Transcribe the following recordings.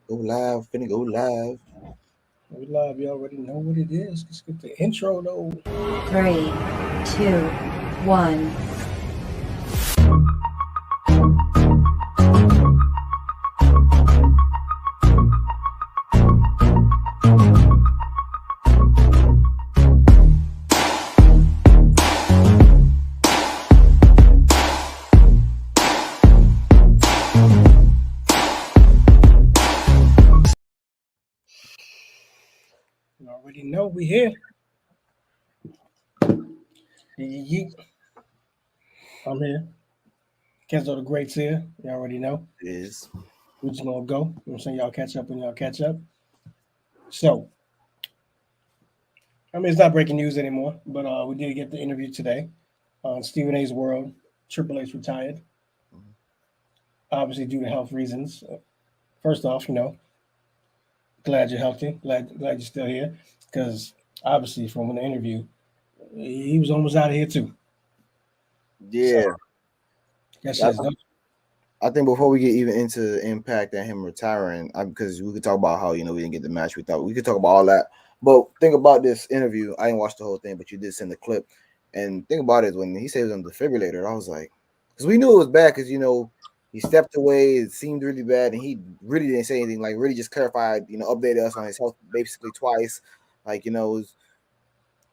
Go live, finna go live. We live. You already know what it is. Let's get the intro though. Three, two, one. You already know we here. Yeet. I'm here. Kenzo the Great's here. You already know. Is We're just gonna go. You know what I'm saying? Y'all catch up when y'all catch up. So, it's not breaking news anymore, but we did get the interview today on Stephen A's World. Triple H retired, obviously due to health reasons. First off, glad you're healthy. Glad you're still here, because obviously from the interview, he was almost out of here too. So yeah. that I, shit's done. I think before we get even into Impact and him retiring, because we could talk about how we didn't get the match we thought. We could talk about all that, but think about this interview. I didn't watch the whole thing, but you did send the clip, and think about it when he said he was on the defibrillator. I was like, because we knew it was bad, because he stepped away. It seemed really bad, and he really didn't say anything. Like really just clarified, updated us on his health basically twice. Like it was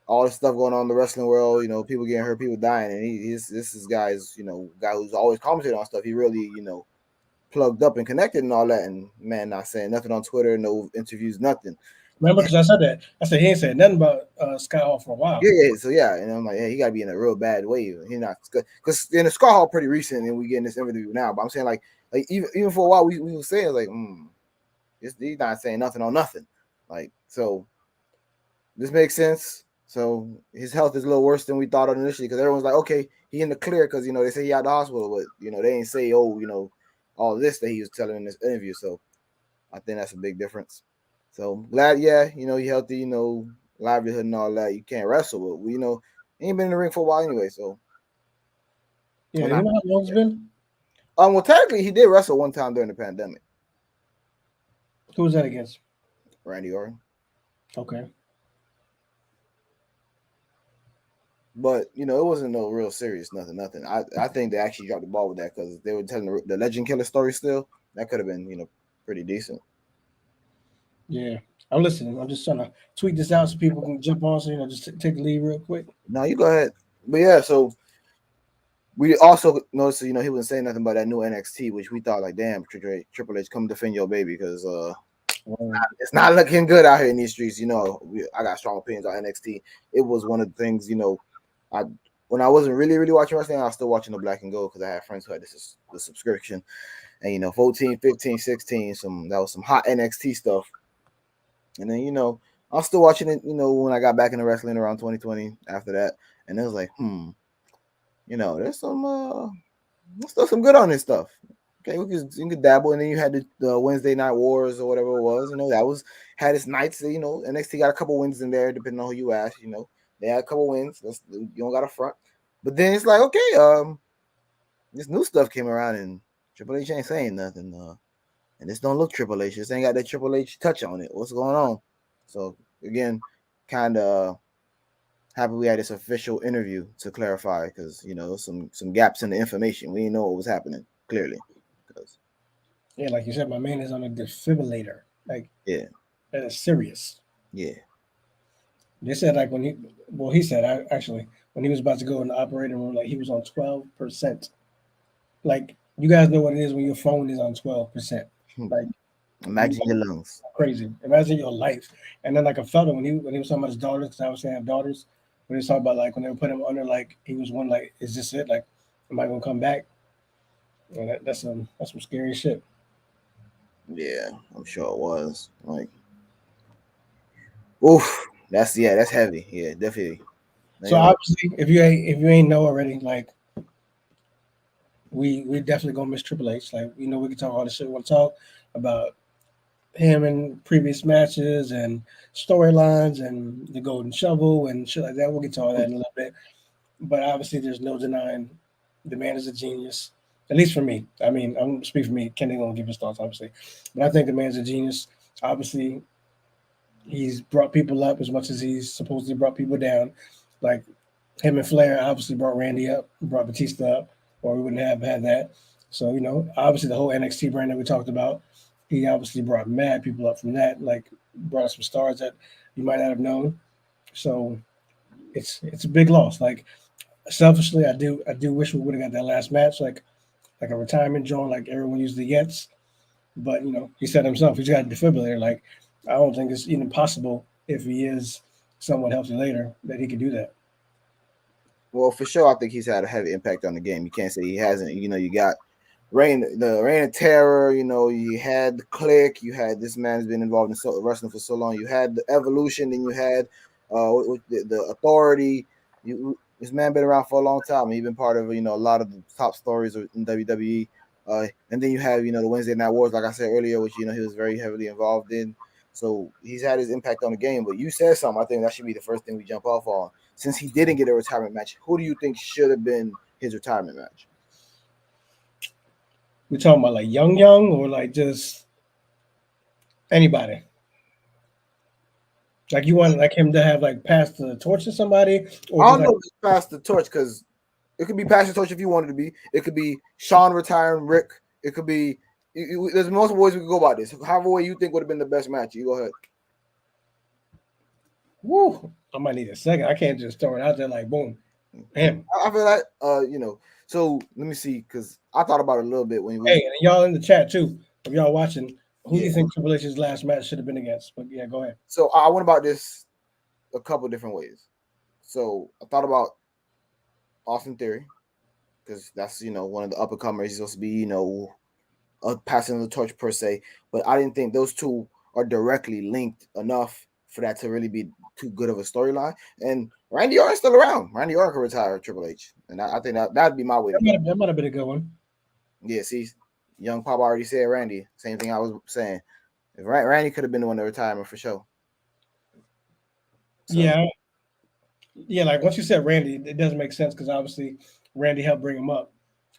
all the stuff going on in the wrestling world, people getting hurt, people dying, and this is guy's, guy who's always commentating on stuff. He really, plugged up and connected and all that, and man, not saying nothing on Twitter, no interviews, nothing. Remember, because I said that. I said he ain't said nothing about Scott Hall for a while. Yeah, so yeah, and I'm like, yeah, he got to be in a real bad way. He not because in the Scar Hall pretty recent, and we getting this interview now. But I'm saying like even for a while, we were saying like, he's not saying nothing on nothing, like so. This makes sense. So his health is a little worse than we thought initially, because everyone's like, okay, he in the clear because they say he out the hospital, but they ain't say all this that he was telling in this interview. So I think that's a big difference. So glad, yeah, he healthy, livelihood and all that. You can't wrestle, but he ain't been in the ring for a while anyway. So Yeah, well, you not, know how long it's been? well, technically he did wrestle one time during the pandemic. Who was that against? Randy Orton. Okay. But it wasn't no real serious nothing. I think they actually dropped the ball with that, because they were telling the Legend Killer story still. That could have been pretty decent. Yeah. I'm listening. I'm just trying to tweet this out so people can jump on. So, just take the lead real quick. Now you go ahead. But yeah, so we also noticed he wasn't saying nothing about that new NXT, which we thought like, damn, Triple H, come defend your baby, because it's not looking good out here in these streets. I got strong opinions on NXT. It was one of the things I when I wasn't really watching wrestling, I was still watching the Black and Gold, because I had friends who had the subscription. And 14, 15, 16, that was some hot NXT stuff. And then I was still watching it, when I got back into wrestling around 2020 after that. And it was like, there's still some good on this stuff. Okay, you could dabble. And then you had the Wednesday Night Wars or whatever it was. That had its nights. NXT got a couple wins in there, depending on who you ask. They had a couple wins. You don't got a front. But then it's like, okay, this new stuff came around, and Triple H ain't saying nothing. And this don't look Triple H. This ain't got that Triple H touch on it. What's going on? So again, kind of happy we had this official interview to clarify, because some gaps in the information. We didn't know what was happening clearly. Because Yeah, like you said, my man is on a defibrillator. Like, yeah, that is serious. yeah, They said, like, he said, actually, when he was about to go in the operating room, like, he was on 12%. Like, you guys know what it is when your phone is on 12%. Like, imagine your lungs. crazy. Imagine your life. And then, like, I felt it when he was talking about his daughters, because I was saying I have daughters. When he was talking about, like, when they put him under, like, he was one, like, is this it? Like, am I gonna come back? And that's some scary shit. Yeah, I'm sure it was. Like, oof, that's heavy. Yeah, definitely. So obviously, if you ain't know already, like, we definitely gonna miss Triple H. Like, we can talk all the shit we want to talk about him in previous matches and storylines and the Golden Shovel and shit like that. We'll get to all that in a little bit. But obviously, there's no denying the man is a genius. At least for me. I mean, I'm speaking for me. Kenny gonna give his thoughts, obviously, but I think the man's a genius. Obviously, he's brought people up as much as he's supposedly brought people down. Like him and Flair obviously brought Randy up, brought Batista up, or we wouldn't have had that. So obviously the whole NXT brand that we talked about, he obviously brought mad people up from that. Like brought some stars that you might not have known. So it's a big loss. Like selfishly, I do wish we would have got that last match, like a retirement joint, like everyone usually gets. But he said himself, he's got a defibrillator. Like I don't think it's even possible if he is somewhat healthy later that he could do that. Well, for sure, I think he's had a heavy impact on the game. You can't say he hasn't. You got Reign of Terror. You had the Click. You had this man has been involved in wrestling for so long. You had the Evolution, then you had the Authority. This man been around for a long time. He's been part of a lot of the top stories in WWE. And then you have the Wednesday Night Wars, like I said earlier, which he was very heavily involved in. So he's had his impact on the game. But you said something. I think that should be the first thing we jump off on. Since he didn't get a retirement match, who do you think should have been his retirement match? We talking about like young, or like just anybody? Like you want like him to have like passed the torch to somebody, or I just don't like know if it's pass the torch because it could be pass the torch if you wanted to be. It could be Sean retiring Rick. It could be. There's multiple ways we could go about this. However way you think would have been the best match, you go ahead. woo, I might need a second. I can't just throw it out there like boom, him. I feel like So let me see because I thought about it a little bit when we. Hey, and y'all in the chat too. If y'all watching, who do Yeah. you think Triple H's last match should have been against? But yeah, go ahead. So I went about this a couple different ways. So I thought about Austin Theory because that's one of the up and comers. He's supposed to be passing the torch per se, but I didn't think those two are directly linked enough for that to really be too good of a storyline. And Randy Orton's still around. Randy Orton can retire Triple H, and I think that'd be my way to go. That might have been a good one. Yeah, see, Young Pop already said Randy. Same thing I was saying. If Randy could have been the one to retirement for sure. So, yeah. Like once you said Randy, it doesn't make sense because obviously Randy helped bring him up.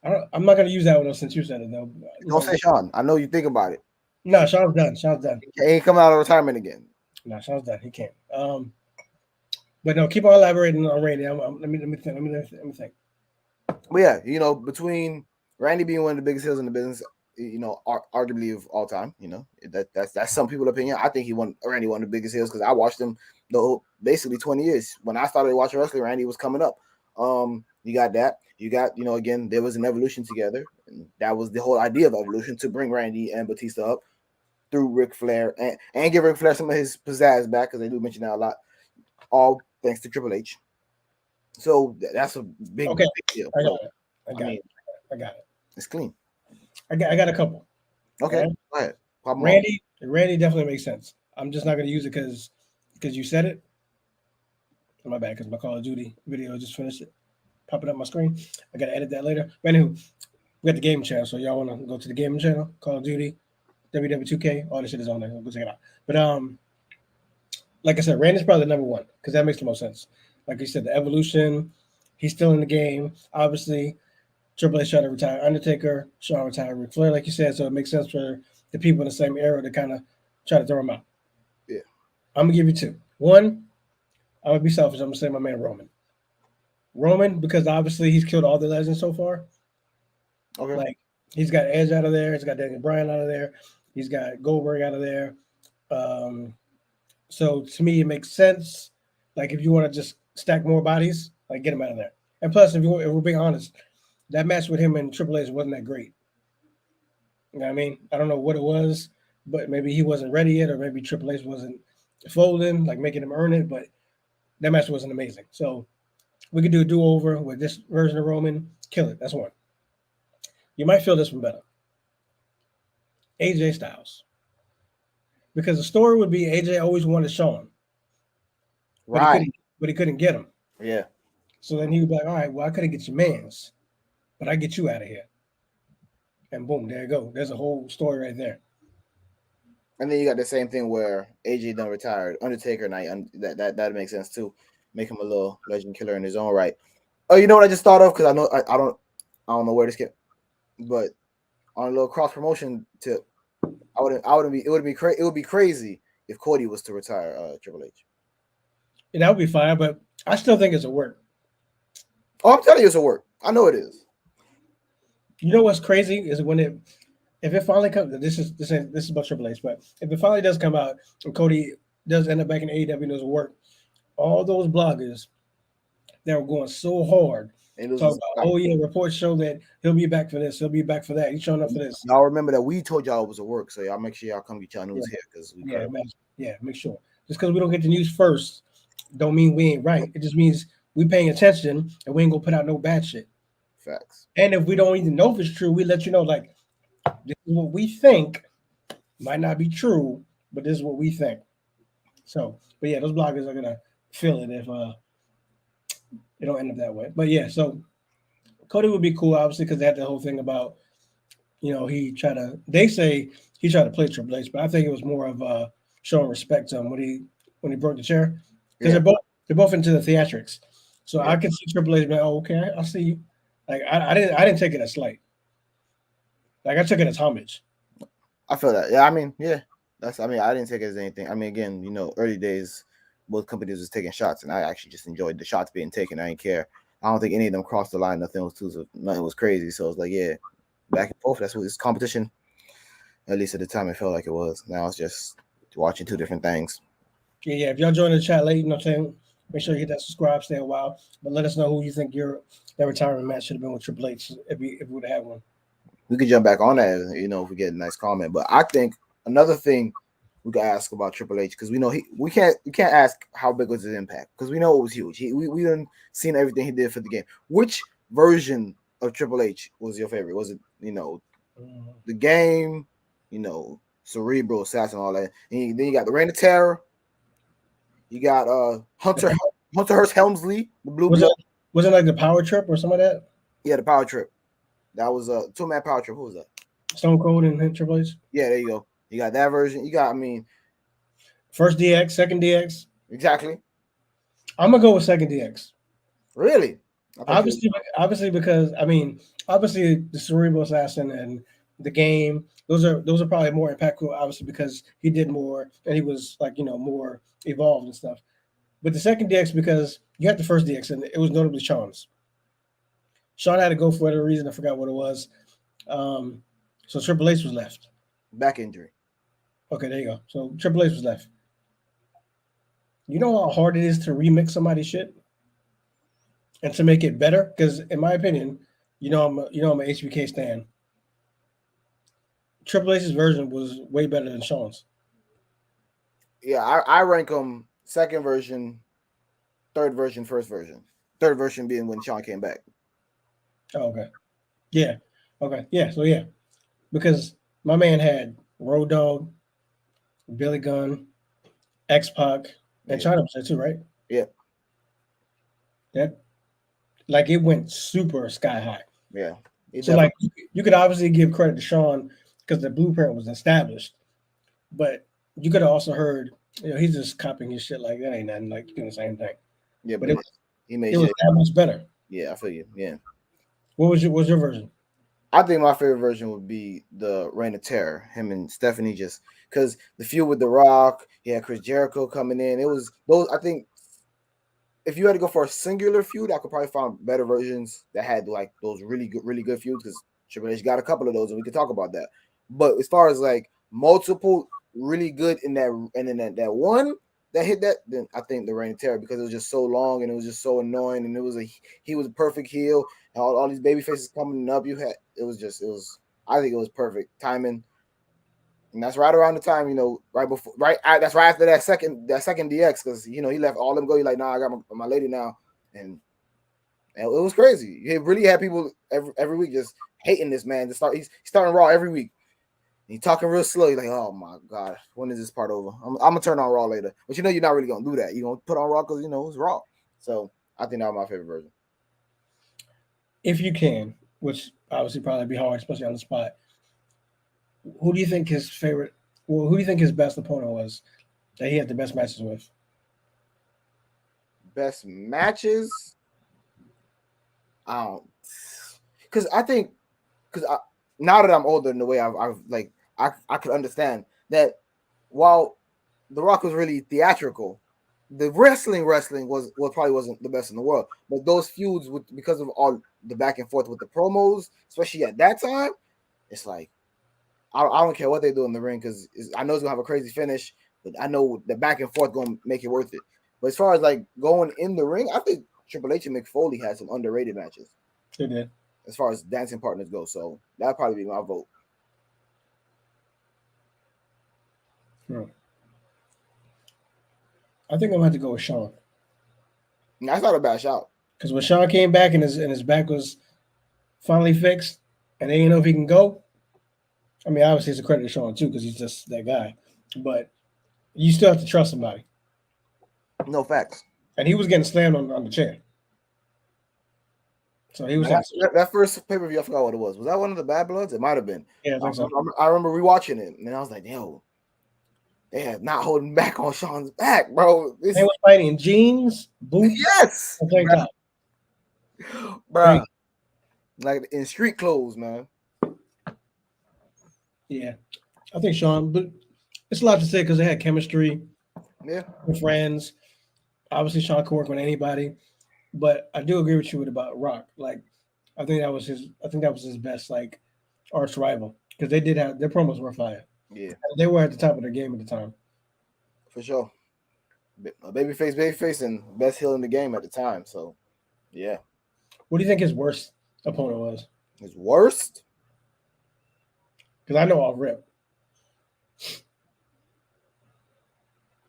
I'm not gonna use that one though, since you said it though. don't say Sean. I know you think about it. No, Sean's done. Sean's done. He ain't coming out of retirement again. No, Sean's done. He can't. But no, keep on elaborating on Randy. Let me think. But yeah, between Randy being one of the biggest heels in the business, arguably of all time, that's some people's opinion. I think Randy one of the biggest heels because I watched him basically 20 years. When I started watching wrestling, Randy was coming up. You got that. You got, again, there was an evolution together. And that was the whole idea of evolution, to bring Randy and Batista up through Ric Flair and give Ric Flair some of his pizzazz back, because they do mention that a lot, all thanks to Triple H. So that's a big deal. I got it. It's clean. I got a couple. Okay, go ahead. Randy definitely makes sense. I'm just not going to use it because you said it. My bad, because my Call of Duty video just finished it. Popping up my screen. I got to edit that later. But anywho, we got the gaming channel. So y'all want to go to the gaming channel, Call of Duty, WW2K, all this shit is on there. Go check it out. But like I said, Randy's probably number one because that makes the most sense. Like you said, the evolution, he's still in the game. Obviously, Triple H tried to retire Undertaker, Shawn retired Ric Flair, like you said. So it makes sense for the people in the same era to kind of try to throw him out. Yeah. I'm going to give you two. One, I'm going to be selfish. I'm going to say my man Roman. Roman, because obviously he's killed all the legends so far. Okay. Like, he's got Edge out of there. He's got Daniel Bryan out of there. He's got Goldberg out of there. So to me, it makes sense. Like, if you want to just stack more bodies, like, get him out of there. And plus, if we're being honest, that match with him and Triple H wasn't that great. You know what I mean? I don't know what it was, but maybe he wasn't ready yet, or maybe Triple H wasn't folding, like making him earn it, but that match wasn't amazing. So we could do a do-over with this version of Roman, kill it. That's one. You might feel this one better. AJ Styles. Because the story would be AJ always wanted Shawn. Right. But he couldn't get him. Yeah. So then he would be like, all right, well, I couldn't get your mans, but I get you out of here. And boom, there you go. There's a whole story right there. And then you got the same thing where AJ done retired, Undertaker night. That makes sense too. Make him a little legend killer in his own right. Oh, you know what I just thought of? Because I don't know where this came. But on a little cross promotion tip, I wouldn't be. It would be crazy if Cody was to retire Triple H. And that would be fine, but I still think it's a work. Oh, I'm telling you, it's a work. I know it is. You know what's crazy is when if it finally comes, this is about Triple H, but if it finally does come out and Cody does end up back in AEW and does work, all those bloggers that were going so hard And it talk was about, oh yeah, reports show that he'll be back for this, he'll be back for that, he's showing up for this. y'all remember that we told y'all it was a work, so y'all make sure y'all come get y'all Yeah, news here because we yeah, credible. make sure. Just because we don't get the news first, don't mean we ain't right. It just means we paying attention and we ain't gonna put out no bad shit. Facts. And if we don't even know if it's true, we let you know like this is what we think. Might not be true, but this is what we think. So, but yeah, those bloggers are gonna feel it if it don't end up that way. But yeah, so Cody would be cool, obviously, because they had the whole thing about he tried to. They say he tried to play Triple H, but I think it was more of showing respect to him when he broke the chair because Yeah, they're both into the theatrics. So yeah. I can see Triple H being, oh, okay, I see you. Like I didn't take it as slight. Like I took it as homage. I feel that. Yeah, I mean, yeah. I mean, I didn't take it as anything. I mean, again, early days, both companies was taking shots, and I actually just enjoyed the shots being taken. I didn't care. I don't think any of them crossed the line. Nothing was crazy. So it's like, yeah, back and forth. That's what this competition. At least at the time, it felt like it was. Now it's just watching two different things. Yeah. If y'all join the chat late, you know what I'm saying? Make sure you hit that subscribe, stay a while. But let us know who you think that retirement match should have been with Triple H if we would have had one. We could jump back on that, if we get a nice comment. But I think another thing we could ask about Triple H because we know we can't ask how big was his impact because we know it was huge. We done seen everything he did for the game. Which version of Triple H was your favorite? Was it the game, cerebral assassin, all that? And then you got the Reign of Terror. You got Hunter Hearst Helmsley, the blue blood. Was it like the Power Trip or some of that? Yeah, the Power Trip. That was a 2-man Power Trip. Who was that? Stone Cold and Triple H. Yeah, there you go. You got that version. You got, First DX, second DX. exactly. I'm gonna go with second DX. Really? Obviously, because obviously the Cerebral Assassin and the game, those are probably more impactful. Obviously, because he did more and he was like more evolved and stuff. But the second DX because you had the first DX and it was notably Sean's. Sean had to go for whatever reason. I forgot what it was. So Triple H was left. Back injury. Okay, there you go. So Triple H was left. You know how hard it is to remix somebody's shit and to make it better? Because in my opinion, I'm a HBK stan. Triple H's version was way better than Sean's. Yeah, I rank them second version, third version, first version. Third version being when Sean came back. Oh, okay. Yeah. Okay. Yeah. So yeah, because my man had Road Dogg, Billy Gunn, X Pac, and China was there too, right? Yeah. That like it went super sky high. Yeah. So like you could obviously give credit to Sean because the blueprint was established, but you could have also heard, he's just copying his shit like that ain't nothing, like doing the same thing. Yeah, but he made it was that much better. Yeah, I feel you. Yeah. What was your version? I think my favorite version would be the Reign of Terror. Him and Stephanie, just because the feud with The Rock, he had Chris Jericho coming in. It was those. I think if you had to go for a singular feud, I could probably find better versions that had like those really good feuds because Triple H got a couple of those, and we could talk about that. But as far as like multiple really good in that, and then that one that hit that, then I think the Reign of Terror because it was just so long and it was just so annoying, and he was a perfect heel. All these baby faces coming up, I think it was perfect timing, and that's right around the time, that's right after that second DX because he left all them go. You're like, nah, I got my lady now, and it was crazy. He really had people every week just hating this man. He's starting Raw every week. He's talking real slow. He's like, oh my god, when is this part over? I'm gonna turn on Raw later, but you're not really gonna do that. You're gonna put on Raw because it's Raw. So I think that was my favorite version. If you can, which obviously probably be hard, especially on the spot. Who do you think his favorite? Well, who do you think his best opponent was that he had the best matches with? Best matches? I don't, because now that I'm older in the way I've like I could understand that while The Rock was really theatrical, the wrestling was probably wasn't the best in the world. But those feuds because of all the back and forth with the promos, especially at that time, it's like I don't care what they do in the ring because I know it's gonna have a crazy finish, but I know the back and forth gonna make it worth it. But as far as like going in the ring, I think Triple H and Mick Foley had some underrated matches. They did. As far as dancing partners go, so that'd probably be my vote. I think I'm gonna have to go with Sean. That's not a bad shout. Because when Sean came back and his back was finally fixed, and they didn't know if he can go. I mean, obviously it's a credit to Sean too, because he's just that guy. But you still have to trust somebody. No facts. And he was getting slammed on the chair. So he was that first pay-per-view, I forgot what it was. Was that one of the Bad Bloods? It might have been. Yeah, I think so. I remember rewatching it, and I was like, yo, they have not holding back on Sean's back, bro. They was fighting in jeans, boots, yes, and tank top. Bro. Like in street clothes, man. Yeah. I think Sean, but it's a lot to say because they had chemistry. Yeah. With friends. Obviously, Sean could work with anybody. But I do agree with you about Rock. Like, I think that was his best like arch rival. Because they did have their promos were fire. Yeah. They were at the top of their game at the time. For sure. Babyface, and best heel in the game at the time. So, yeah. What do you think his worst opponent was? His worst? Because I know I'll rip.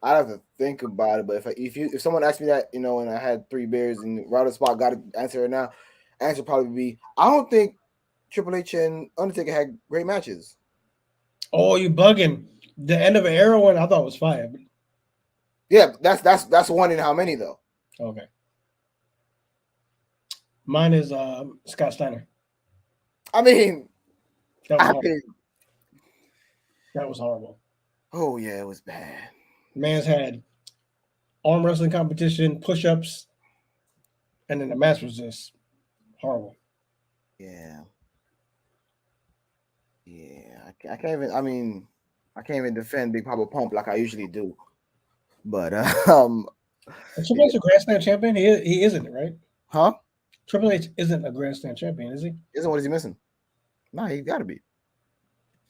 I'd have to think about it, but if someone asked me that, and I had 3 beers and right on the spot, got to answer it now, answer probably be I don't think Triple H and Undertaker had great matches. Oh, you bugging? The end of an era one I thought was fire. Yeah, that's one in how many though? Okay. Mine is Scott Steiner. I mean, that was horrible. Oh yeah, it was bad. Man's had arm wrestling competition, push-ups, and then the match was just horrible. Yeah. I can't even. I mean, I can't even defend Big Papa Pump like I usually do. But Triple H a Grand Slam champion? He isn't, right? Huh? Triple H isn't a Grand Slam champion, is he? Isn't. What is he missing? No, he got to be.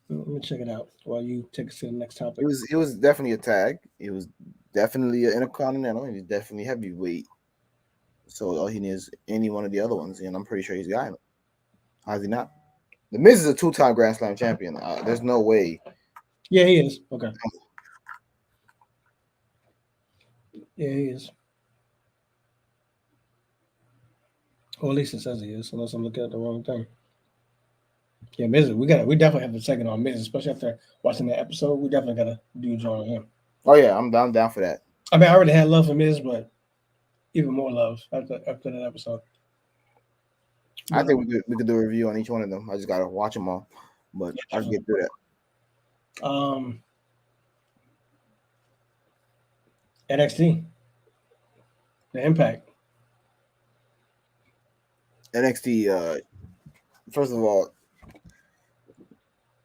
Let me check it out while you take us to the next topic. It was definitely a tag. It was definitely an Intercontinental. He was definitely heavyweight. So all he needs is any one of the other ones, and I'm pretty sure he's got him. How's he not? The Miz is a 2-time Grand Slam champion. There's no way. Yeah, he is. Okay. Yeah, he is. Or at least it says he is, unless I'm looking at the wrong thing. Yeah, Miz, we definitely have a second on Miz, especially after watching that episode. We definitely gotta do a joint on him. Oh yeah, I'm down for that. I mean, I already had love for Miz, but even more love after that episode. I think we could do a review on each one of them. I just gotta watch them all, but I'll get through that. NXT, the Impact. NXT. First of all,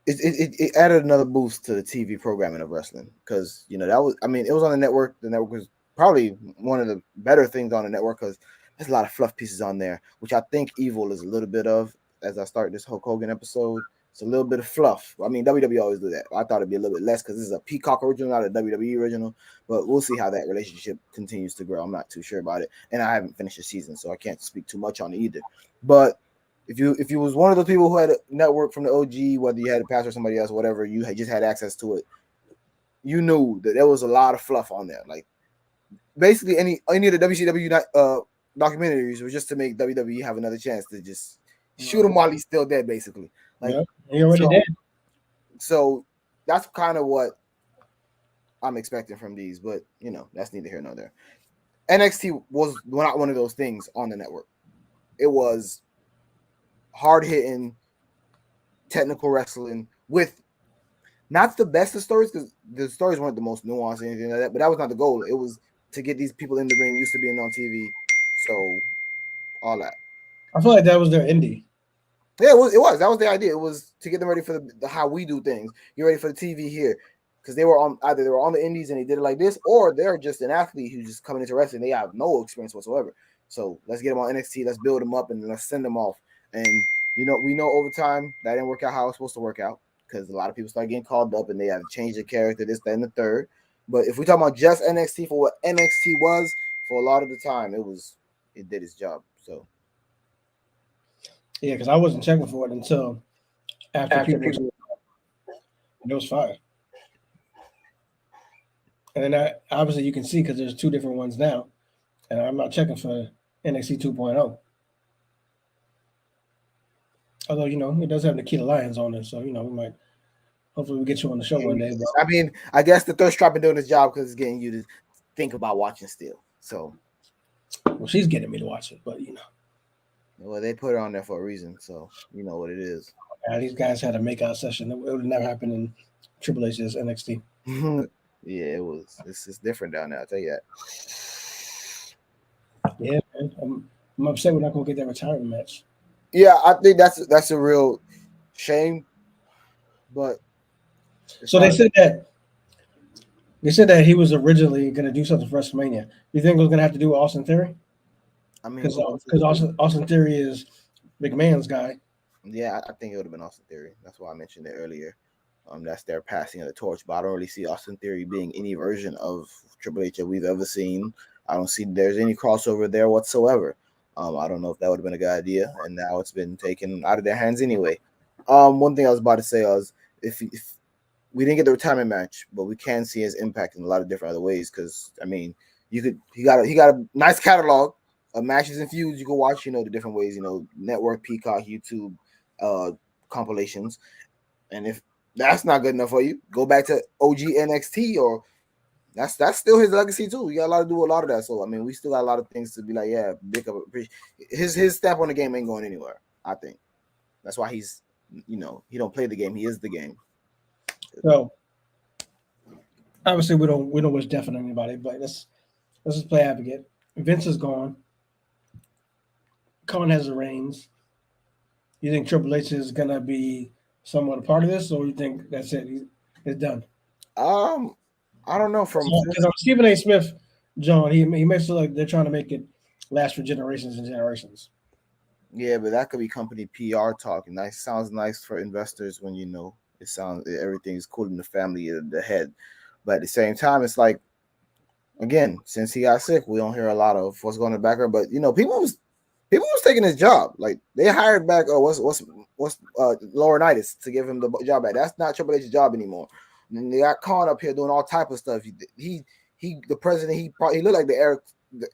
it added another boost to the TV programming of wrestling because it was on the network. The network was probably one of the better things on the network because there's a lot of fluff pieces on there, which I think Evil is a little bit of. As I start this Hulk Hogan episode, it's a little bit of fluff. I mean, WWE always do that. I thought it'd be a little bit less because this is a Peacock original, not a WWE original. But we'll see how that relationship continues to grow. I'm not too sure about it, and I haven't finished the season, so I can't speak too much on it either. But if you was one of those people who had a network from the OG, whether you had a pass or somebody else, whatever, you had just had access to it, you knew that there was a lot of fluff on there. Like basically any of the WCW documentaries were just to make WWE have another chance to just shoot him while he's still dead, basically. Like he already did. So that's kind of what I'm expecting from these, but that's neither here nor there. NXT was not one of those things on the network. It was hard-hitting, technical wrestling with not the best of stories because the stories weren't the most nuanced or anything like that, but that was not the goal. It was to get these people in the ring used to being on TV. So all that. I feel like that was their indie. Yeah, it was. It was. That was the idea. It was to get them ready for the how we do things. Get ready for the TV here, because they were on either they were on the Indies and they did it like this, or they're just an athlete who's just coming into wrestling. They have no experience whatsoever. So let's get them on NXT. Let's build them up and let's send them off. And we know over time that didn't work out how it's supposed to work out because a lot of people start getting called up and they have to change the character, this, that, and the third. But if we talk about just NXT for what NXT was for a lot of the time, it did its job. So Yeah, because I wasn't checking for it until after after people, people, and it was fire. And then obviously you can see because there's two different ones now, and I'm not checking for NXT 2.0. Although it does have Nikita Lyons on it, so we might hopefully we get you on the show one day. But I mean, I guess the thirst trap been doing his job because it's getting you to think about watching still. So, well, she's getting me to watch it, but well, they put it on there for a reason. So you know what it is. these guys had a makeout session. It would never happen in Triple H's NXT. Yeah, it was. It's different down there. I'll tell you that. Yeah, man. I'm upset we're not gonna get that retirement match. Yeah, I think that's a real shame. But So they said that he was originally gonna do something for WrestleMania. You think it was gonna have to do with Austin Theory? I mean, Because Austin Theory is McMahon's guy. yeah, I think it would have been Austin Theory. That's why I mentioned it earlier. That's their passing of the torch. But I don't really see Austin Theory being any version of Triple H that we've ever seen. I don't see there's any crossover there whatsoever. I don't know if that would have been a good idea, and now it's been taken out of their hands anyway. One thing I was about to say was if we didn't get the retirement match, but we can see his impact in a lot of different other ways. Because I mean, he got a nice catalog of matches and feuds you can watch. The different ways. Network, Peacock, YouTube, compilations. And if that's not good enough for you, go back to OG NXT, or that's still his legacy too. You got a lot to do with a lot of that. So I mean, we still got a lot of things to be like, yeah, big up. His stamp on the game ain't going anywhere. I think that's why he's, he don't play the game. He is the game. So obviously we don't wish death on anybody, but let's just play advocate. Vince is gone. Khan has the reins. You think Triple H is gonna be somewhat a part of this, or you think that's it? It's done. I don't know. Because Stephen A. Smith, John, he makes it like they're trying to make it last for generations and generations. Yeah, but that could be company PR talk, and that sounds nice for investors when it sounds everything's cool in the family of the head. But at the same time, it's like, again, since he got sick, we don't hear a lot of what's going in the background. But people was taking his job. Like they hired back what's Laurinaitis to give him the job back. That's not Triple H's job anymore. And they got Khan up here doing all type of stuff. He the president. He looked like the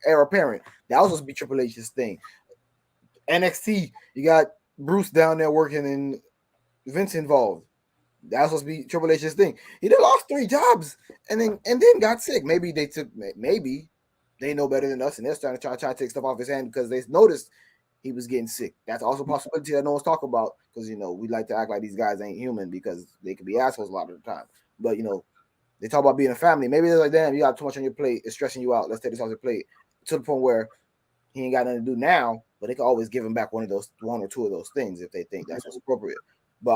heir apparent. That was supposed to be Triple H's thing. NXT, you got Bruce down there working and Vince involved. That was supposed to be Triple H's thing. He did lost 3 jobs and then got sick. Maybe they know better than us and they're starting to try to take stuff off his hand because they noticed he was getting sick. That's also a possibility that no one's talking about because we like to act like these guys ain't human because they could be assholes a lot of the time. But they talk about being a family. Maybe they're like, damn, you got too much on your plate. It's stressing you out. Let's take this off your plate to the point where he ain't got nothing to do now, but they can always give him back one or two of those things if they think that's what's appropriate. But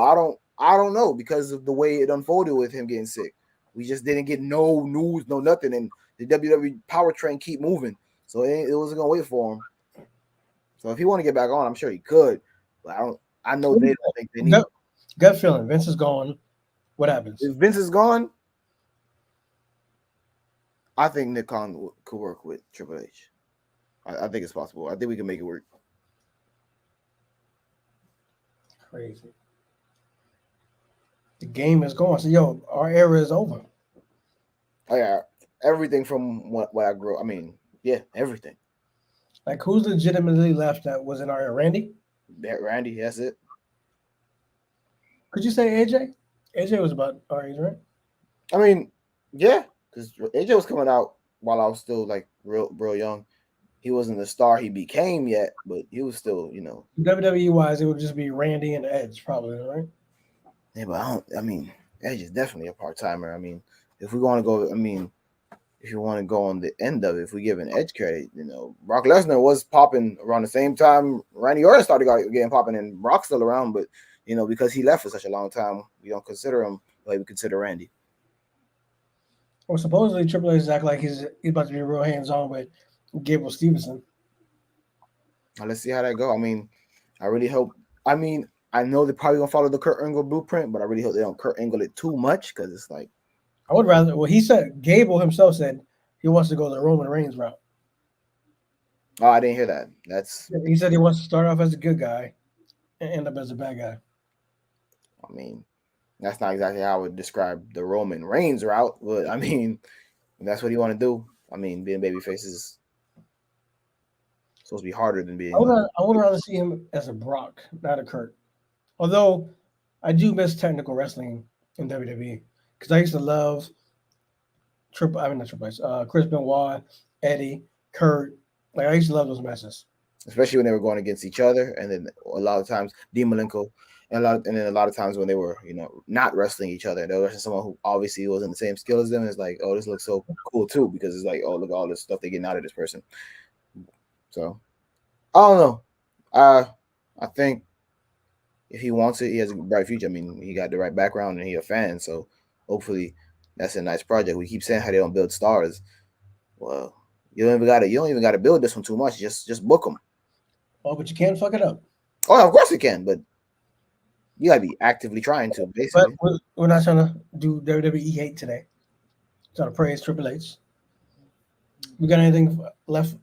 I don't know because of the way it unfolded with him getting sick. We just didn't get no news, no nothing, and the WWE power train keep moving, so it wasn't gonna wait for him. So if he want to get back on, I'm sure he could. But I know they don't think they need. Gut feeling. Vince is gone. What happens? If Vince is gone, I think Nick Khan could work with Triple H. I think it's possible. I think we can make it work. Crazy. The game is going. So, our era is over. Oh, yeah. Everything from what I grew up. I mean, yeah, everything. Like, who's legitimately left that was in our era? Randy? Yeah, Randy, that's it. Could you say AJ? AJ was about our age, right? I mean, yeah, because AJ was coming out while I was still, like, real young. He wasn't the star he became yet, but he was still, WWE-wise, it would just be Randy and Edge, probably, right? Yeah, but Edge is definitely a part-timer. I mean, if we're going to go, if you want to go on the end of it, if we give an edge credit, Brock Lesnar was popping around the same time Randy Orton started getting popping, and Brock's still around, but because he left for such a long time, we don't consider him like we consider Randy. Well, supposedly Triple H is acting like he's about to be real hands on with Jjthebison. Now, let's see how that go. I mean, I really hope. I mean, I know they're probably gonna follow the Kurt Angle blueprint, but I really hope they don't Kurt Angle it too much, because it's like, I would rather. Well, he said Gable himself said he wants to go the Roman Reigns route. oh, I didn't hear that. He said he wants to start off as a good guy and end up as a bad guy. I mean, that's not exactly how I would describe the Roman Reigns route, but I mean, if that's what you want to do. I mean, being babyface is supposed to be harder than being. I would rather see him as a Brock, not a Kurt. Although I do miss technical wrestling in WWE because I used to love not Triple H, Chris Benoit, Eddie, Kurt. Like I used to love those matches. Especially when they were going against each other, and then a lot of times Dean Malenko, and then a lot of times when they were not wrestling each other, they were wrestling someone who obviously wasn't the same skill as them. It's like, oh, this looks so cool too, because it's like, oh, look at all this stuff they're getting out of this person. So I don't know. I think if he wants it, he has a bright future. I mean, he got the right background and he's a fan, so hopefully that's a nice project. We keep saying how they don't build stars. Well, you don't even gotta build this one too much. Just book them. Oh, but you can't fuck it up. Oh, of course you can, but you gotta be actively trying to, basically. But we're not trying to do WWE hate today. Trying to praise Triple H. We got anything left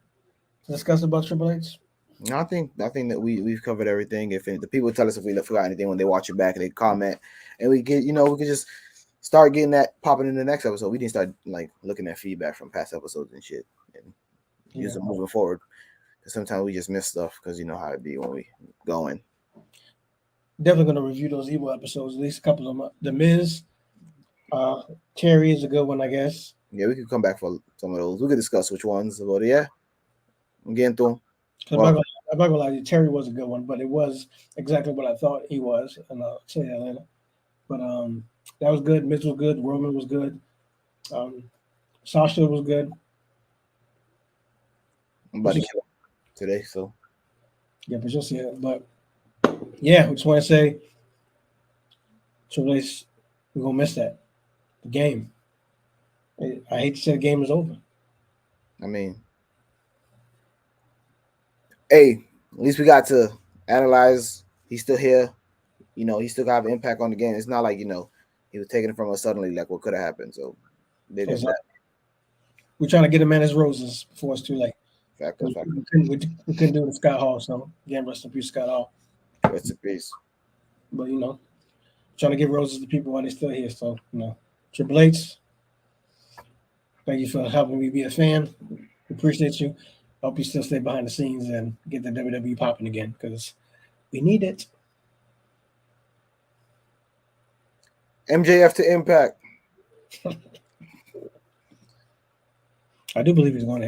to discuss about Triple H? No, I think that we've covered everything. If the people tell us if we forgot anything when they watch it back and they comment, and we get we can just start getting that popping in the next episode. We didn't start like looking at feedback from past episodes and shit, and use them moving forward. Because sometimes we just miss stuff because you know how it be when we going. Definitely going to review those Evil episodes, at least a couple of them. The Miz, Terry is a good one, I guess. Yeah, we could come back for some of those. We could discuss which ones, but yeah, I'm getting through. I'm not gonna lie to you, Terry was a good one, but it was exactly what I thought he was, and I'll say that later. But that was good. Miz was good. Roman was good. Sasha was good. I'm about to kill today, so yeah, but you'll see it. But yeah, we just want to say, Triple H, we're gonna miss that. The game. I hate to say the game is over. I mean, hey, at least we got to analyze. He's still here. He still got an impact on the game. It's not like, he was taking it from us suddenly, like what could have happened. So they did that. We're trying to get him in his roses before it's too late. Fact. We couldn't do it in Scott Hall, so again, rest in peace, Scott Hall. Rest in peace. But trying to give roses to people while they're still here. So, Triple H, thank you for helping me be a fan. Appreciate you. Hope you still stay behind the scenes and get the WWE popping again, because we need it. MJF to Impact. I do believe he's going to